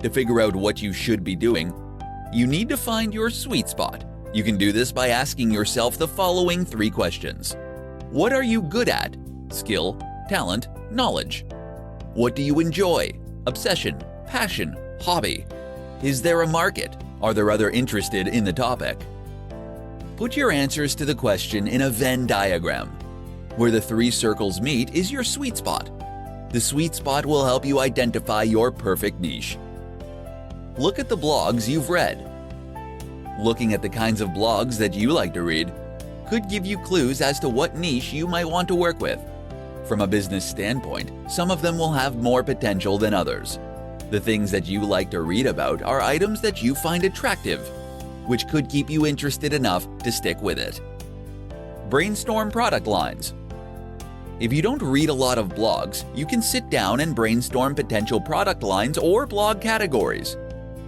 To figure out what you should be doing, you need to find your sweet spot. You can do this by asking yourself the following 3 questions. What are you good at? Skill, talent, knowledge. What do you enjoy? Obsession, passion, hobby. Is there a market? Are there others interested in the topic? Put your answers to the question in a Venn diagram. Where the 3 circles meet is your sweet spot. The sweet spot will help you identify your perfect niche. Look at the blogs you've read. Looking at the kinds of blogs that you like to read could give you clues as to what niche you might want to work with. From a business standpoint, some of them will have more potential than others. The things that you like to read about are items that you find attractive, which could keep you interested enough to stick with it. Brainstorm product lines. If you don't read a lot of blogs, you can sit down and brainstorm potential product lines or blog categories.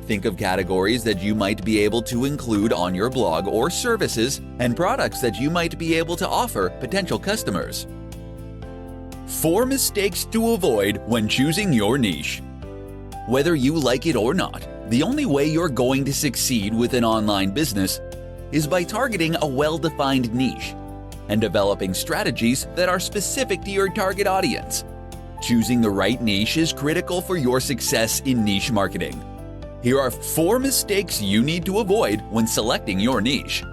Think of categories that you might be able to include on your blog or services and products that you might be able to offer potential customers. 4 mistakes to avoid when choosing your niche. Whether you like it or not, the only way you're going to succeed with an online business is by targeting a well-defined niche and developing strategies that are specific to your target audience. Choosing the right niche is critical for your success in niche marketing. Here are 4 mistakes you need to avoid when selecting your niche.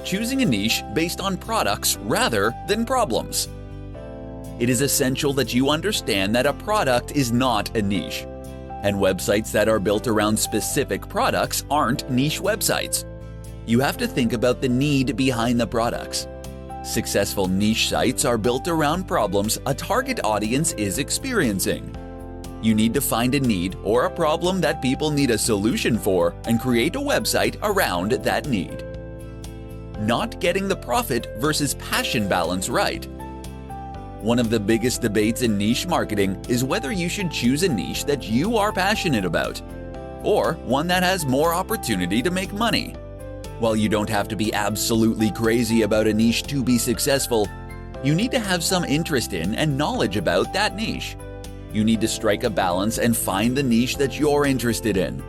Choosing a niche based on products rather than problems. It is essential that you understand that a product is not a niche, and websites that are built around specific products aren't niche websites. You have to think about the need behind the products. Successful niche sites are built around problems a target audience is experiencing. You need to find a need or a problem that people need a solution for and create a website around that need. Not getting the profit versus passion balance right. One of the biggest debates in niche marketing is whether you should choose a niche that you are passionate about, or one that has more opportunity to make money. While you don't have to be absolutely crazy about a niche to be successful, you need to have some interest in and knowledge about that niche. You need to strike a balance and find the niche that you're interested in,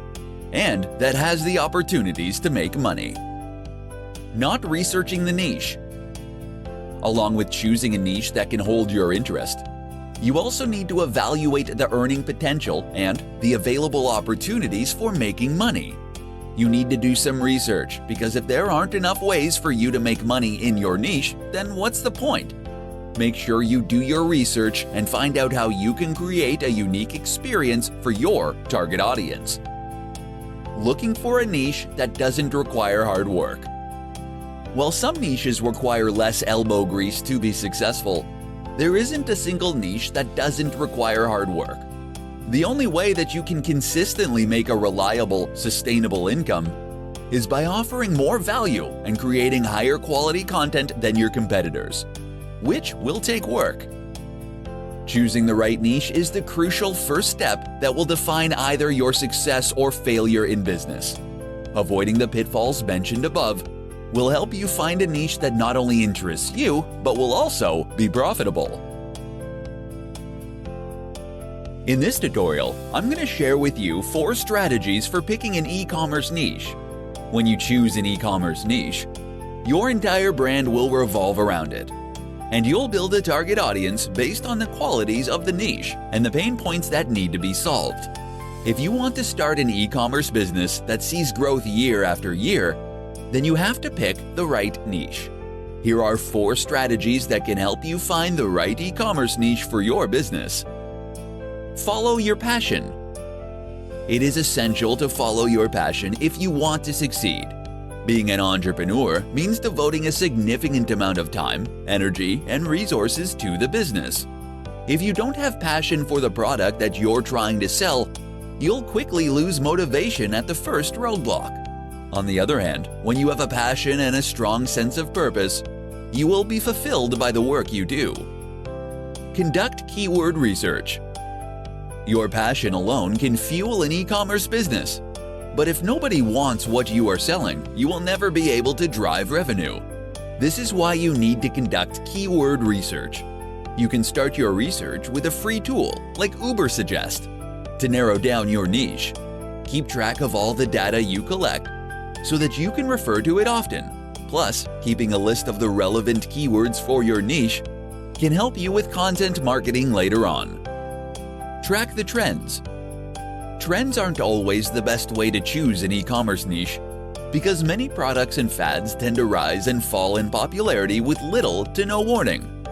and that has the opportunities to make money. Not researching the niche. Along with choosing a niche that can hold your interest, you also need to evaluate the earning potential and the available opportunities for making money. You need to do some research, because if there aren't enough ways for you to make money in your niche, then what's the point? Make sure you do your research and find out how you can create a unique experience for your target audience. Looking for a niche that doesn't require hard work. While some niches require less elbow grease to be successful, there isn't a single niche that doesn't require hard work. The only way that you can consistently make a reliable, sustainable income is by offering more value and creating higher quality content than your competitors, which will take work. Choosing the right niche is the crucial first step that will define either your success or failure in business. Avoiding the pitfalls mentioned above will help you find a niche that not only interests you, but will also be profitable. In this tutorial, I'm going to share with you 4 strategies for picking an e-commerce niche. When you choose an e-commerce niche, your entire brand will revolve around it, and you'll build a target audience based on the qualities of the niche and the pain points that need to be solved. If you want to start an e-commerce business that sees growth year after year, then you have to pick the right niche. Here are 4 strategies that can help you find the right e-commerce niche for your business. Follow your passion. It is essential to follow your passion if you want to succeed. Being an entrepreneur means devoting a significant amount of time, energy, and resources to the business. If you don't have passion for the product that you're trying to sell, you'll quickly lose motivation at the first roadblock. On the other hand, when you have a passion and a strong sense of purpose, you will be fulfilled by the work you do. Conduct keyword research. Your passion alone can fuel an e-commerce business, but if nobody wants what you are selling, you will never be able to drive revenue. This is why you need to conduct keyword research. You can start your research with a free tool like Ubersuggest. To narrow down your niche, keep track of all the data you collect so that you can refer to it often. Plus, keeping a list of the relevant keywords for your niche can help you with content marketing later on. Track the trends. Trends aren't always the best way to choose an e-commerce niche because many products and fads tend to rise and fall in popularity with little to no warning.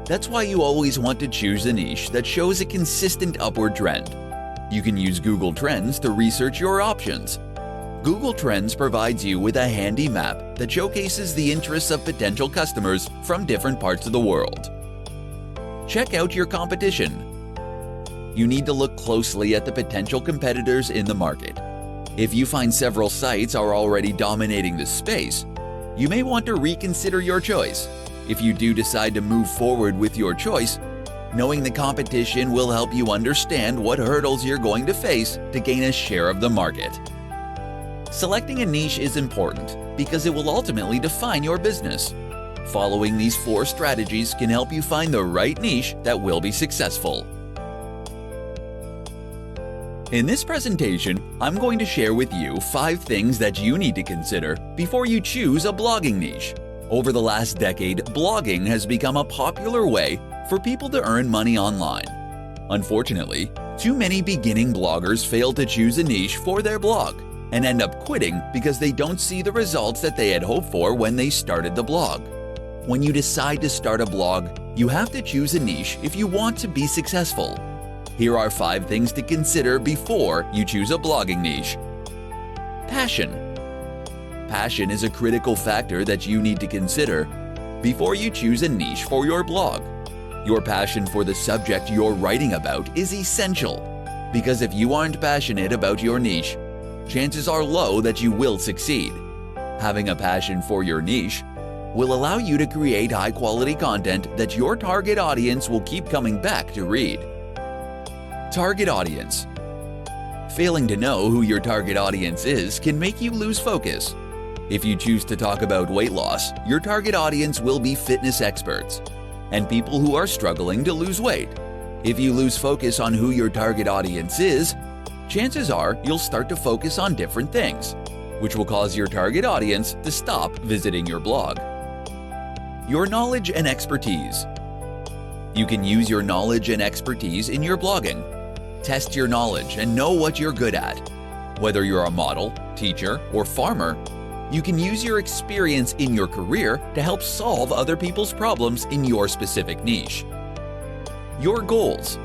That's why you always want to choose a niche that shows a consistent upward trend. You can use Google Trends to research your options. Google Trends provides you with a handy map that showcases the interests of potential customers from different parts of the world. Check out your competition. You need to look closely at the potential competitors in the market. If you find several sites are already dominating the space, you may want to reconsider your choice. If you do decide to move forward with your choice, knowing the competition will help you understand what hurdles you're going to face to gain a share of the market. Selecting a niche is important because it will ultimately define your business. Following these 4 strategies can help you find the right niche that will be successful. In this presentation, I'm going to share with you 5 things that you need to consider before you choose a blogging niche. Over the last decade, blogging has become a popular way for people to earn money online. Unfortunately, too many beginning bloggers fail to choose a niche for their blog and end up quitting because they don't see the results that they had hoped for when they started the blog. When you decide to start a blog, you have to choose a niche if you want to be successful. Here are 5 things to consider before you choose a blogging niche. Passion. Passion is a critical factor that you need to consider before you choose a niche for your blog. Your passion for the subject you're writing about is essential, because if you aren't passionate about your niche, chances are low that you will succeed. Having a passion for your niche will allow you to create high-quality content that your target audience will keep coming back to read. Target audience. Failing to know who your target audience is can make you lose focus. If you choose to talk about weight loss, your target audience will be fitness experts and people who are struggling to lose weight. If you lose focus on who your target audience is, chances are you'll start to focus on different things, which will cause your target audience to stop visiting your blog. Your knowledge and expertise. You can use your knowledge and expertise in your blogging. Test your knowledge and know what you're good at. Whether you're a model, teacher, or farmer, you can use your experience in your career to help solve other people's problems in your specific niche. Your goals.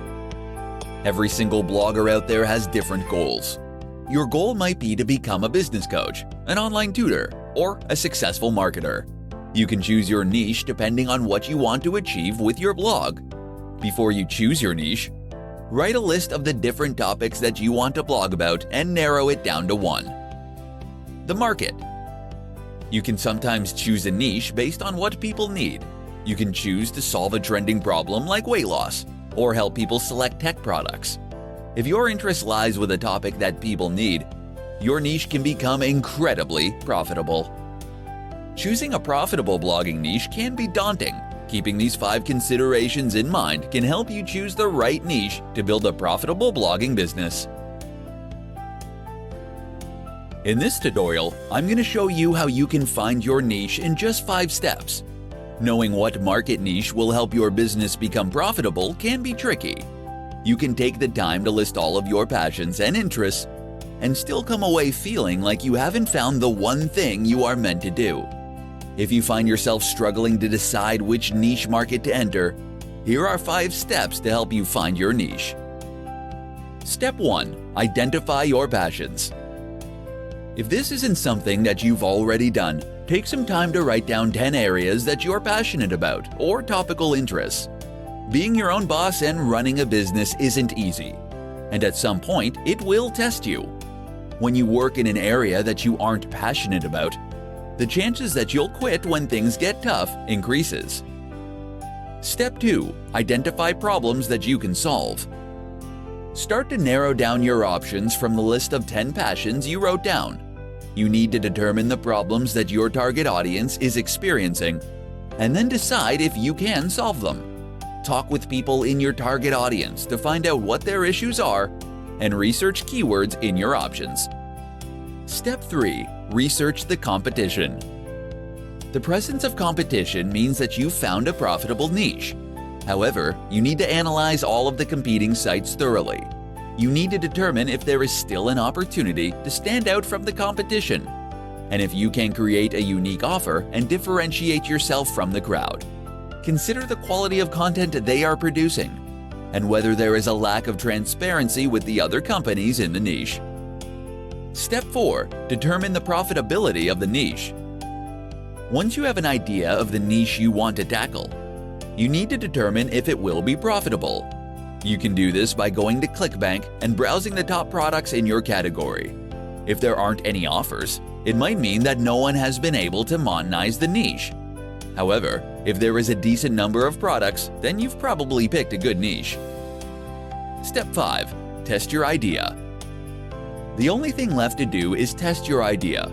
Every single blogger out there has different goals. Your goal might be to become a business coach, an online tutor, or a successful marketer. You can choose your niche depending on what you want to achieve with your blog. Before you choose your niche, write a list of the different topics that you want to blog about and narrow it down to 1. The market. You can sometimes choose a niche based on what people need. You can choose to solve a trending problem like weight loss, or help people select tech products. If your interest lies with a topic that people need, your niche can become incredibly profitable. Choosing a profitable blogging niche can be daunting. Keeping these 5 considerations in mind can help you choose the right niche to build a profitable blogging business. In this tutorial, I'm going to show you how you can find your niche in just 5 steps. Knowing what market niche will help your business become profitable can be tricky. You can take the time to list all of your passions and interests and still come away feeling like you haven't found the one thing you are meant to do. If you find yourself struggling to decide which niche market to enter, here are 5 steps to help you find your niche. Step 1. Identify your passions. If this isn't something that you've already done, take some time to write down 10 areas that you're passionate about or topical interests. Being your own boss and running a business isn't easy, and at some point it will test you. When you work in an area that you aren't passionate about, the chances that you'll quit when things get tough increases. Step 2. Identify problems that you can solve. Start to narrow down your options from the list of 10 passions you wrote down. You need to determine the problems that your target audience is experiencing, and then decide if you can solve them. Talk with people in your target audience to find out what their issues are and research keywords in your options. Step 3. Research the competition. The presence of competition means that you've found a profitable niche. However, you need to analyze all of the competing sites thoroughly. You need to determine if there is still an opportunity to stand out from the competition, and if you can create a unique offer and differentiate yourself from the crowd. Consider the quality of content they are producing, and whether there is a lack of transparency with the other companies in the niche. Step 4. Determine the profitability of the niche. Once you have an idea of the niche you want to tackle, you need to determine if it will be profitable. You can do this by going to ClickBank and browsing the top products in your category. If there aren't any offers, it might mean that no one has been able to monetize the niche. However, if there is a decent number of products, then you've probably picked a good niche. Step 5. Test your idea. The only thing left to do is test your idea.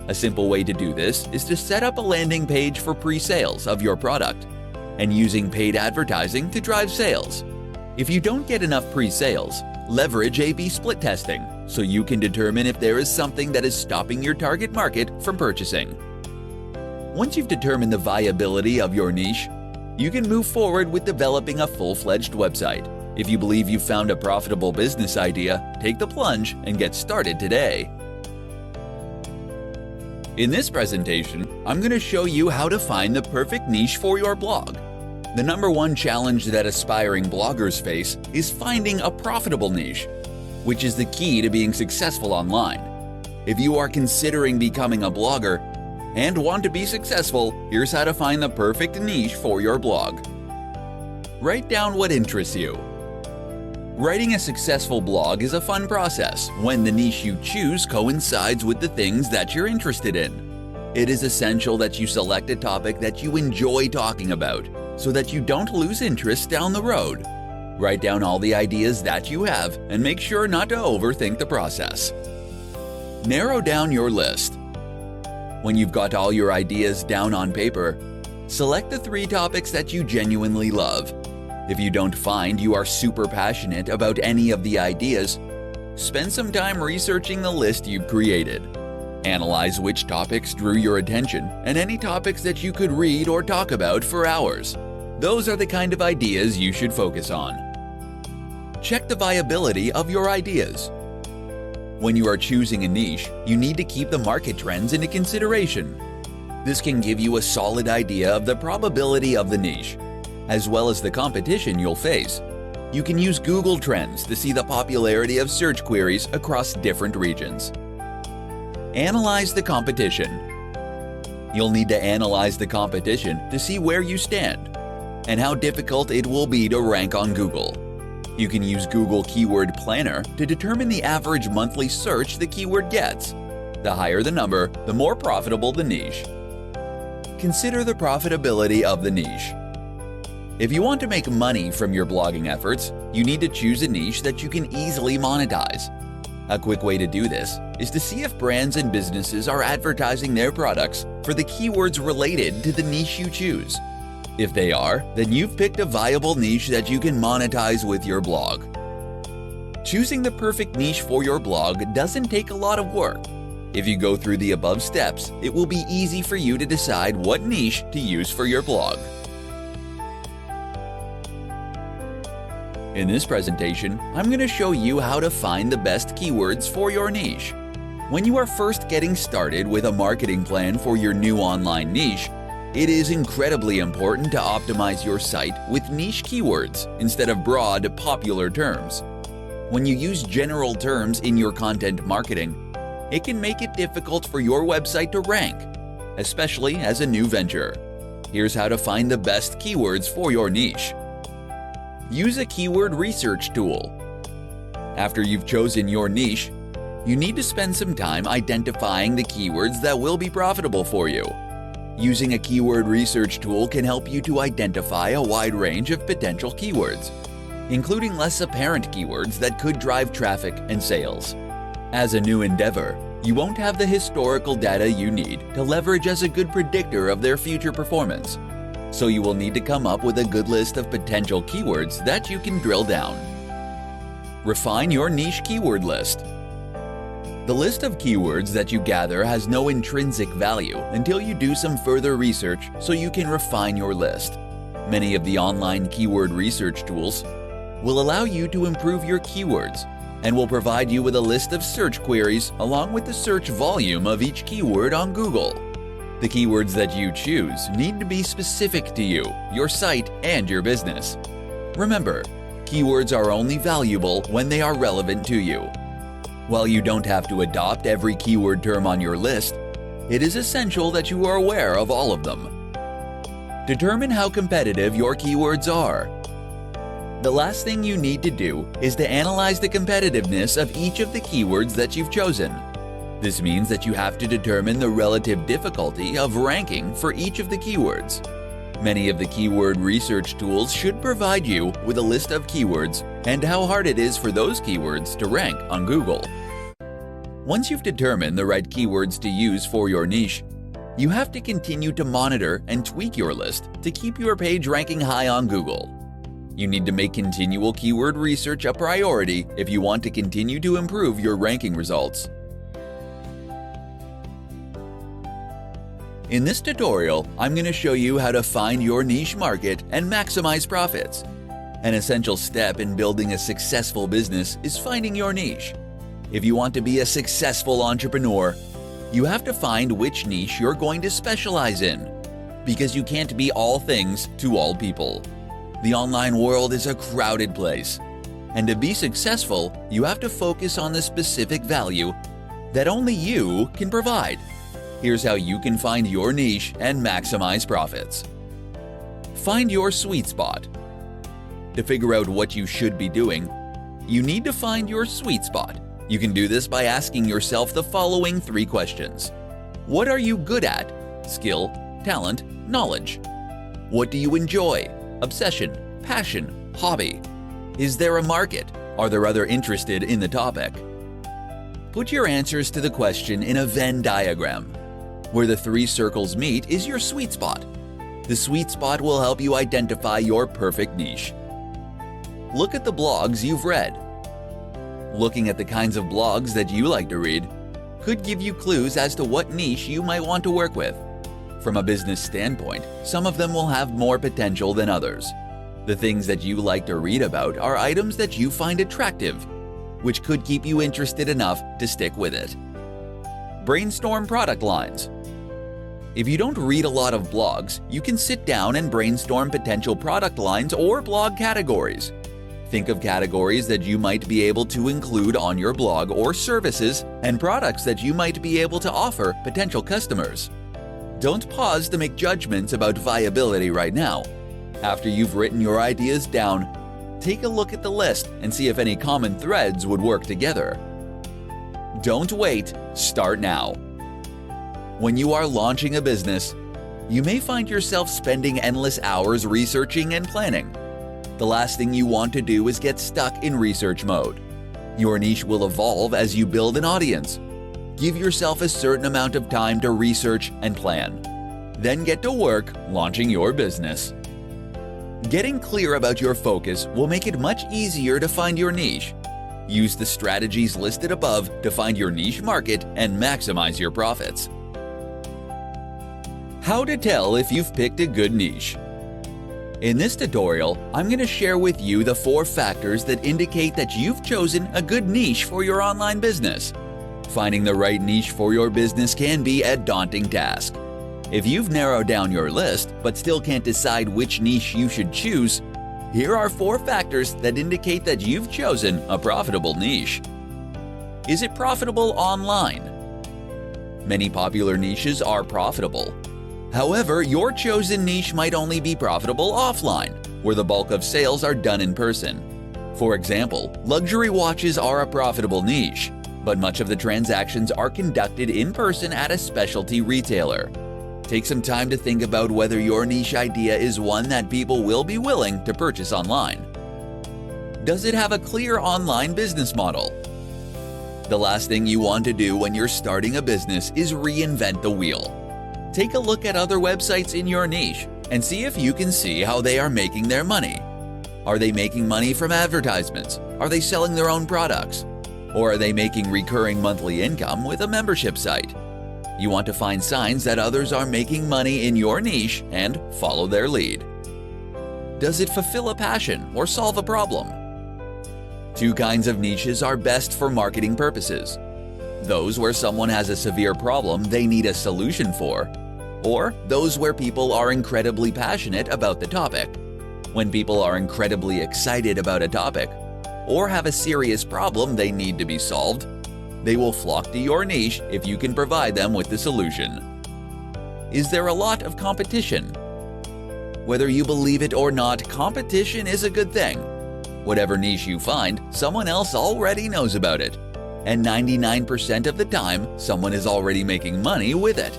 A simple way to do this is to set up a landing page for pre-sales of your product and using paid advertising to drive sales. If you don't get enough pre-sales, leverage A/B split testing so you can determine if there is something that is stopping your target market from purchasing. Once you've determined the viability of your niche, you can move forward with developing a full-fledged website. If you believe you've found a profitable business idea, take the plunge and get started today. In this presentation, I'm going to show you how to find the perfect niche for your blog. The number one challenge that aspiring bloggers face is finding a profitable niche, which is the key to being successful online. If you are considering becoming a blogger and want to be successful, here's how to find the perfect niche for your blog. Write down what interests you. Writing a successful blog is a fun process when the niche you choose coincides with the things that you're interested in. It is essential that you select a topic that you enjoy talking about, so that you don't lose interest down the road. Write down all the ideas that you have and make sure not to overthink the process. Narrow down your list. When you've got all your ideas down on paper, select the 3 topics that you genuinely love. If you don't find you are super passionate about any of the ideas, spend some time researching the list you've created. Analyze which topics drew your attention and any topics that you could read or talk about for hours. Those are the kind of ideas you should focus on. Check the viability of your ideas. When you are choosing a niche, you need to keep the market trends into consideration. This can give you a solid idea of the probability of the niche, as well as the competition you'll face. You can use Google Trends to see the popularity of search queries across different regions. Analyze the competition. You'll need to analyze the competition to see where you stand and how difficult it will be to rank on Google. You can use Google Keyword Planner to determine the average monthly search the keyword gets. The higher the number, the more profitable the niche. Consider the profitability of the niche. If you want to make money from your blogging efforts, you need to choose a niche that you can easily monetize. A quick way to do this is to see if brands and businesses are advertising their products for the keywords related to the niche you choose. If they are, then you've picked a viable niche that you can monetize with your blog. Choosing the perfect niche for your blog doesn't take a lot of work. If you go through the above steps, it will be easy for you to decide what niche to use for your blog. In this presentation, I'm going to show you how to find the best keywords for your niche. When you are first getting started with a marketing plan for your new online niche, it is incredibly important to optimize your site with niche keywords instead of broad, popular terms. When you use general terms in your content marketing, it can make it difficult for your website to rank, especially as a new venture. Here's how to find the best keywords for your niche. Use a keyword research tool. After you've chosen your niche, you need to spend some time identifying the keywords that will be profitable for you. Using a keyword research tool can help you to identify a wide range of potential keywords, including less apparent keywords that could drive traffic and sales. As a new endeavor, you won't have the historical data you need to leverage as a good predictor of their future performance, so you will need to come up with a good list of potential keywords that you can drill down. Refine your niche keyword list. The list of keywords that you gather has no intrinsic value until you do some further research so you can refine your list. Many of the online keyword research tools will allow you to improve your keywords and will provide you with a list of search queries along with the search volume of each keyword on Google. The keywords that you choose need to be specific to you, your site, and your business. Remember, keywords are only valuable when they are relevant to you. While you don't have to adopt every keyword term on your list, it is essential that you are aware of all of them. Determine how competitive your keywords are. The last thing you need to do is to analyze the competitiveness of each of the keywords that you've chosen. This means that you have to determine the relative difficulty of ranking for each of the keywords. Many of the keyword research tools should provide you with a list of keywords and how hard it is for those keywords to rank on Google. Once you've determined the right keywords to use for your niche, you have to continue to monitor and tweak your list to keep your page ranking high on Google. You need to make continual keyword research a priority if you want to continue to improve your ranking results. In this tutorial, I'm going to show you how to find your niche market and maximize profits. An essential step in building a successful business is finding your niche. If you want to be a successful entrepreneur, you have to find which niche you're going to specialize in, because you can't be all things to all people. The online world is a crowded place, and to be successful, you have to focus on the specific value that only you can provide. Here's how you can find your niche and maximize profits. Find your sweet spot. To figure out what you should be doing, you need to find your sweet spot. You can do this by asking yourself the following 3 questions. What are you good at? Skill, talent, knowledge. What do you enjoy? Obsession, passion, hobby. Is there a market? Are there others interested in the topic? Put your answers to the question in a Venn diagram. Where the 3 circles meet is your sweet spot. The sweet spot will help you identify your perfect niche. Look at the blogs you've read. Looking at the kinds of blogs that you like to read could give you clues as to what niche you might want to work with. From a business standpoint, some of them will have more potential than others. The things that you like to read about are items that you find attractive, which could keep you interested enough to stick with it. Brainstorm product lines. If you don't read a lot of blogs, you can sit down and brainstorm potential product lines or blog categories. Think of categories that you might be able to include on your blog or services and products that you might be able to offer potential customers. Don't pause to make judgments about viability right now. After you've written your ideas down, take a look at the list and see if any common threads would work together. Don't wait, start now. When you are launching a business, you may find yourself spending endless hours researching and planning. The last thing you want to do is get stuck in research mode. Your niche will evolve as you build an audience. Give yourself a certain amount of time to research and plan. Then get to work launching your business. Getting clear about your focus will make it much easier to find your niche. Use the strategies listed above to find your niche market and maximize your profits. How to tell if you've picked a good niche. In this tutorial, I'm going to share with you the 4 factors that indicate that you've chosen a good niche for your online business. Finding the right niche for your business can be a daunting task. If you've narrowed down your list but still can't decide which niche you should choose, here are 4 factors that indicate that you've chosen a profitable niche. Is it profitable online? Many popular niches are profitable. However, your chosen niche might only be profitable offline, where the bulk of sales are done in person. For example, luxury watches are a profitable niche, but much of the transactions are conducted in person at a specialty retailer. Take some time to think about whether your niche idea is one that people will be willing to purchase online. Does it have a clear online business model? The last thing you want to do when you're starting a business is reinvent the wheel. Take a look at other websites in your niche and see if you can see how they are making their money. Are they making money from advertisements? Are they selling their own products? Or are they making recurring monthly income with a membership site? You want to find signs that others are making money in your niche and follow their lead. Does it fulfill a passion or solve a problem? Two kinds of niches are best for marketing purposes. Those where someone has a severe problem they need a solution for, or those where people are incredibly passionate about the topic. When people are incredibly excited about a topic, or have a serious problem they need to be solved, they will flock to your niche if you can provide them with the solution. Is there a lot of competition? Whether you believe it or not, competition is a good thing. Whatever niche you find, someone else already knows about it. And 99% of the time, someone is already making money with it.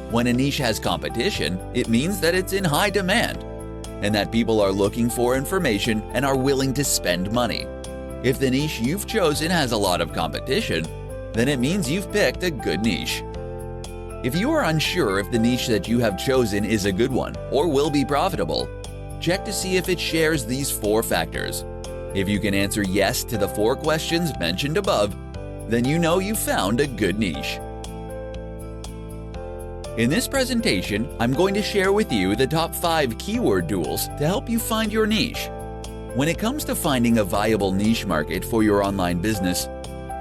When a niche has competition, it means that it's in high demand, and that people are looking for information and are willing to spend money. If the niche you've chosen has a lot of competition, then it means you've picked a good niche. If you are unsure if the niche that you have chosen is a good one or will be profitable, check to see if it shares these 4 factors. If you can answer yes to the 4 questions mentioned above, then you know you found a good niche. In this presentation, I'm going to share with you the top 5 keyword tools to help you find your niche. When it comes to finding a viable niche market for your online business,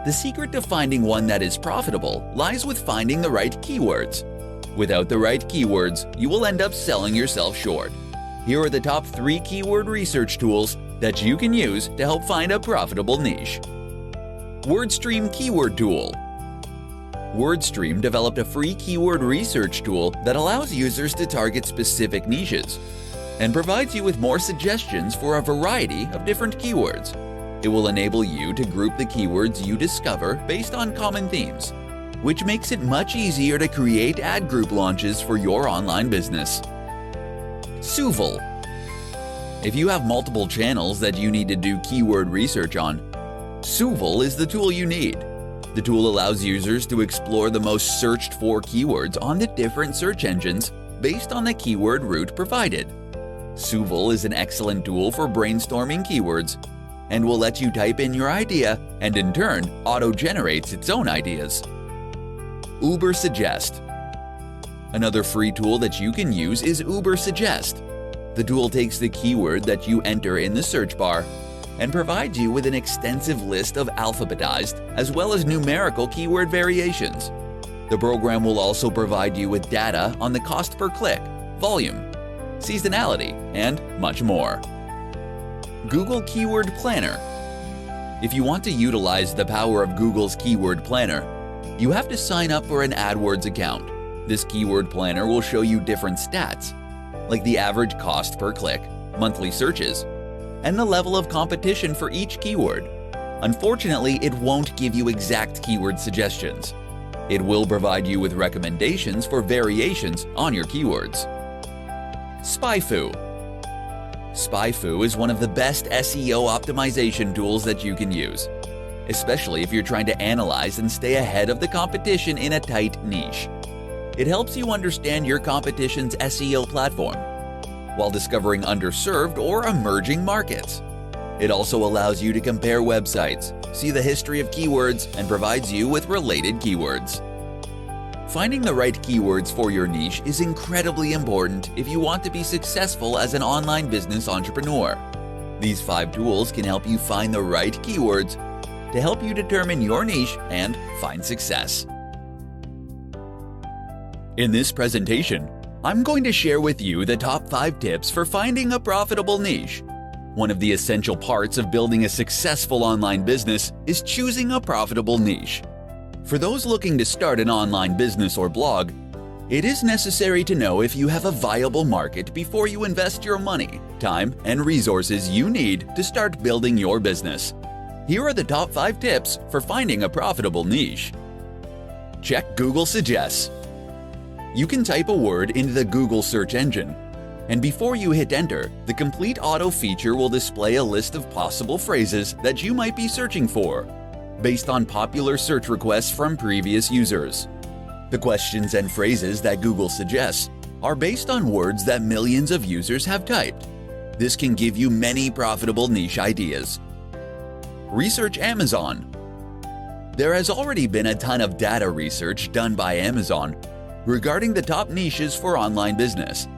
the secret to finding one that is profitable lies with finding the right keywords. Without the right keywords, you will end up selling yourself short. Here are the top 3 keyword research tools that you can use to help find a profitable niche. WordStream Keyword Tool. WordStream developed a free keyword research tool that allows users to target specific niches and provides you with more suggestions for a variety of different keywords. It will enable you to group the keywords you discover based on common themes, which makes it much easier to create ad group launches for your online business. Suval. If you have multiple channels that you need to do keyword research on, Suval is the tool you need. The tool allows users to explore the most searched for keywords on the different search engines based on the keyword route provided. Suval is an excellent tool for brainstorming keywords and will let you type in your idea and in turn auto-generates its own ideas. Ubersuggest. Another free tool that you can use is Ubersuggest. The tool takes the keyword that you enter in the search bar and provides you with an extensive list of alphabetized as well as numerical keyword variations. The program will also provide you with data on the cost per click, volume, seasonality, and much more. Google Keyword Planner. If you want to utilize the power of Google's Keyword Planner, you have to sign up for an AdWords account. This Keyword Planner will show you different stats, like the average cost per click, monthly searches, and the level of competition for each keyword. Unfortunately, it won't give you exact keyword suggestions. It will provide you with recommendations for variations on your keywords. SpyFu. SpyFu is one of the best SEO optimization tools that you can use, especially if you're trying to analyze and stay ahead of the competition in a tight niche. It helps you understand your competition's SEO platform while discovering underserved or emerging markets. It also allows you to compare websites, see the history of keywords, and provides you with related keywords. Finding the right keywords for your niche is incredibly important if you want to be successful as an online business entrepreneur. These 5 tools can help you find the right keywords to help you determine your niche and find success. In this presentation, I'm going to share with you the top 5 tips for finding a profitable niche. One of the essential parts of building a successful online business is choosing a profitable niche. For those looking to start an online business or blog, it is necessary to know if you have a viable market before you invest your money, time, and resources you need to start building your business. Here are the top 5 tips for finding a profitable niche. Check Google Suggests. You can type a word into the Google search engine, and before you hit enter, the complete auto feature will display a list of possible phrases that you might be searching for, based on popular search requests from previous users. The questions and phrases that Google suggests are based on words that millions of users have typed. This can give you many profitable niche ideas. Research Amazon. There has already been a ton of data research done by Amazon regarding the top niches for online business.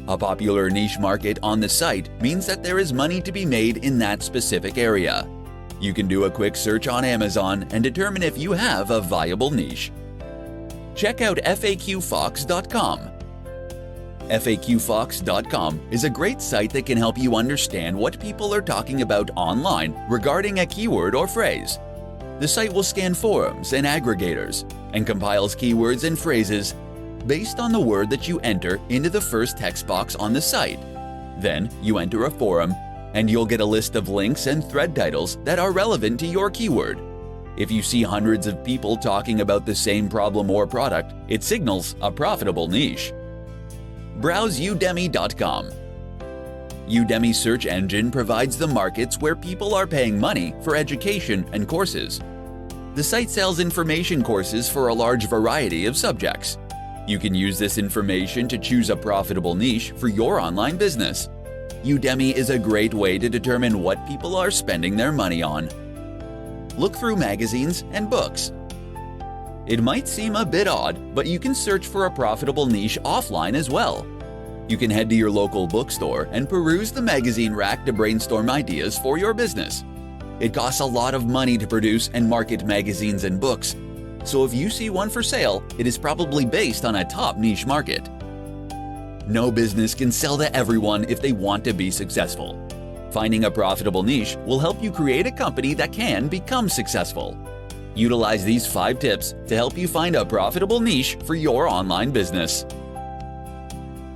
A popular niche market on the site means that there is money to be made in that specific area. You can do a quick search on Amazon and determine if you have a viable niche. Check out FAQFox.com. FAQFox.com is a great site that can help you understand what people are talking about online regarding a keyword or phrase. The site will scan forums and aggregators and compiles keywords and phrases based on the word that you enter into the first text box on the site. Then you enter a forum and you'll get a list of links and thread titles that are relevant to your keyword. If you see hundreds of people talking about the same problem or product, it signals a profitable niche. Browse Udemy.com. Udemy search engine provides the markets where people are paying money for education and courses. The site sells information courses for a large variety of subjects. You can use this information to choose a profitable niche for your online business. Udemy is a great way to determine what people are spending their money on. Look through magazines and books. It might seem a bit odd, but you can search for a profitable niche offline as well. You can head to your local bookstore and peruse the magazine rack to brainstorm ideas for your business. It costs a lot of money to produce and market magazines and books, so if you see one for sale, it is probably based on a top niche market. No business can sell to everyone if they want to be successful. Finding a profitable niche will help you create a company that can become successful. Utilize these 5 tips to help you find a profitable niche for your online business.